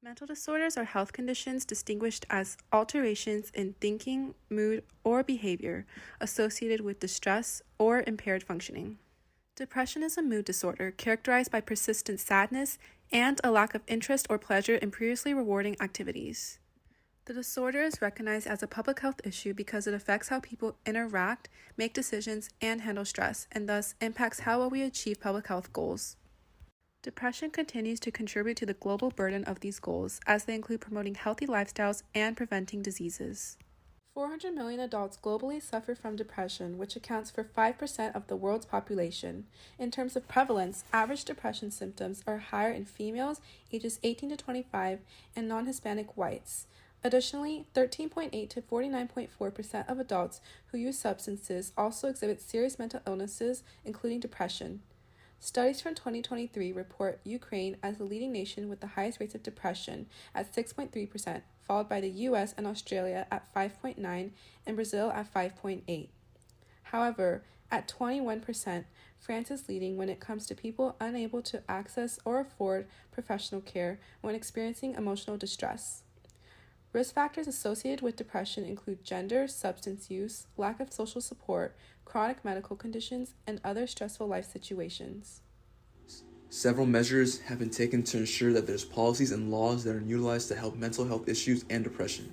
Mental disorders are health conditions distinguished as alterations in thinking, mood, or behavior associated with distress or impaired functioning. Depression is a mood disorder characterized by persistent sadness and a lack of interest or pleasure in previously rewarding activities. The disorder is recognized as a public health issue because it affects how people interact, make decisions, and handle stress, and thus impacts how well we achieve public health goals. Depression continues to contribute to the global burden of these goals, as they include promoting healthy lifestyles and preventing diseases. 400 million adults globally suffer from depression, which accounts for 5% of the world's population. In terms of prevalence, average depression symptoms are higher in females ages 18 to 25 and non-Hispanic whites. Additionally, 13.8 to 49.4% of adults who use substances also exhibit serious mental illnesses, including depression. Studies from 2023 report Ukraine as the leading nation with the highest rates of depression at 6.3%, followed by the US and Australia at 5.9% and Brazil at 5.8%. However, at 21%, France is leading when it comes to people unable to access or afford professional care when experiencing emotional distress. Risk factors associated with depression include gender, substance use, lack of social support, chronic medical conditions, and other stressful life situations. Several measures have been taken to ensure that there's policies and laws that are utilized to help mental health issues and depression.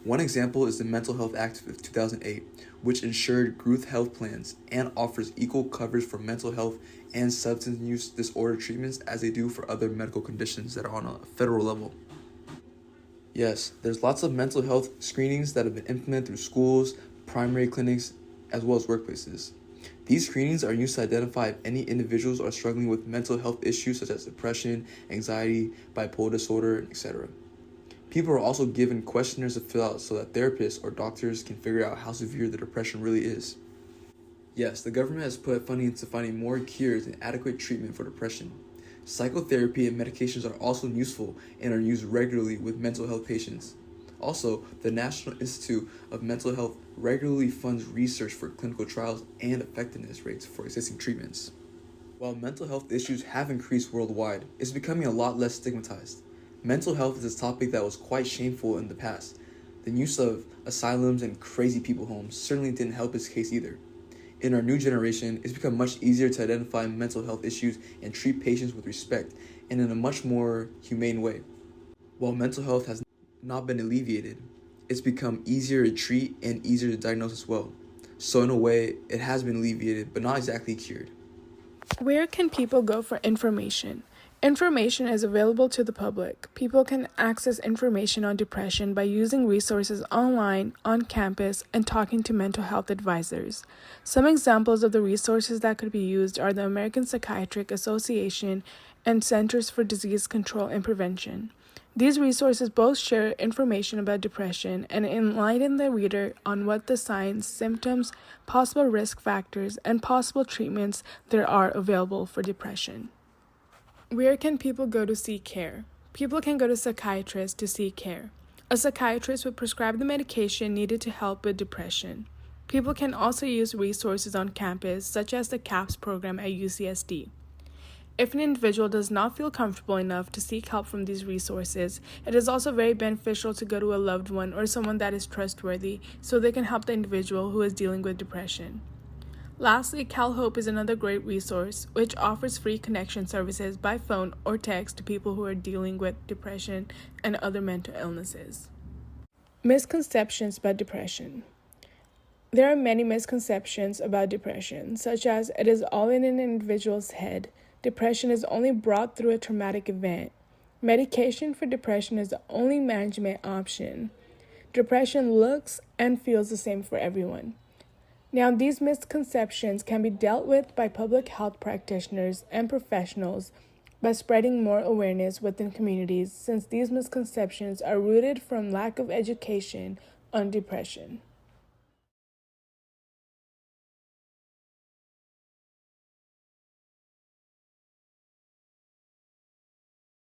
One example is the Mental Health Act of 2008, which ensured group health plans and offers equal coverage for mental health and substance use disorder treatments as they do for other medical conditions that are on a federal level. Yes, there's lots of mental health screenings that have been implemented through schools, primary clinics, as well as workplaces. These screenings are used to identify if any individuals are struggling with mental health issues such as depression, anxiety, bipolar disorder, etc. People are also given questionnaires to fill out so that therapists or doctors can figure out how severe the depression really is. Yes, the government has put funding into finding more cures and adequate treatment for depression. Psychotherapy and medications are also useful and are used regularly with mental health patients. Also, the National Institute of Mental Health regularly funds research for clinical trials and effectiveness rates for existing treatments. While mental health issues have increased worldwide, it's becoming a lot less stigmatized. Mental health is a topic that was quite shameful in the past. The use of asylums and crazy people homes certainly didn't help its case either. In our new generation, it's become much easier to identify mental health issues and treat patients with respect and in a much more humane way. While mental health has not been alleviated, it's become easier to treat and easier to diagnose as well. So in a way, it has been alleviated, but not exactly cured. Where can people go for information? Information is available to the public. People can access information on depression by using resources online, on campus, and talking to mental health advisors. Some examples of the resources that could be used are the American Psychiatric Association and Centers for Disease Control and Prevention. These resources both share information about depression and enlighten the reader on what the signs, symptoms, possible risk factors, and possible treatments there are available for depression. Where can people go to seek care? People can go to psychiatrists to seek care. A psychiatrist would prescribe the medication needed to help with depression. People can also use resources on campus, such as the CAPS program at UCSD. If an individual does not feel comfortable enough to seek help from these resources, it is also very beneficial to go to a loved one or someone that is trustworthy so they can help the individual who is dealing with depression. Lastly, CalHope is another great resource, which offers free connection services by phone or text to people who are dealing with depression and other mental illnesses. Misconceptions about depression. There are many misconceptions about depression, such as it is all in an individual's head. Depression is only brought through a traumatic event. Medication for depression is the only management option. Depression looks and feels the same for everyone. Now, these misconceptions can be dealt with by public health practitioners and professionals by spreading more awareness within communities, since these misconceptions are rooted from lack of education on depression.